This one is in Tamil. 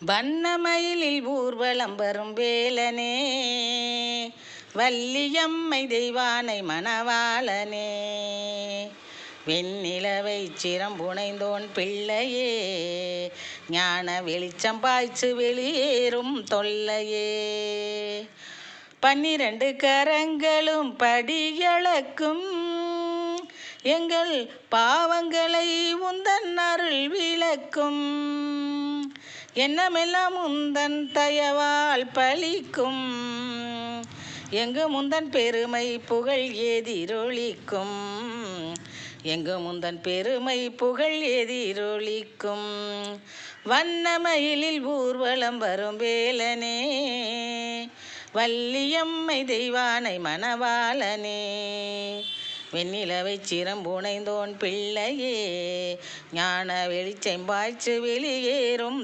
வண்ணமயிலில் ஊர்வலம் வரும் வேலனே, வள்ளியம்மை தெய்வானை மணவாளனே, வெண்ணிலவை சிரம்புனைந்தோன் பிள்ளையே, ஞான வெளிச்சம் பாய்ச்சு வெளியேறும் தொல்லையே, 12 கரங்களும் படியளக்கும் எங்கள் பாவங்களை உந்தன் அருள் விளக்கும், எண்ணமெல்லாம் உந்தன் தயவால் பலிக்கும், எங்கு முந்தன் பெருமை புகழ் எதிரொலிக்கும், எங்கு முந்தன் பெருமை புகழ் எதிரொலிக்கும். வண்ணமயிலில் ஊர்வலம் வரும் வேலனே, வள்ளியம்மை தெய்வானை மணவாளனே, வெண்ணிலவை சிரம்புனைந்தோன் பிள்ளையே, ஞான வெளிச்சம் பாய்ச்சு வெளியேறும்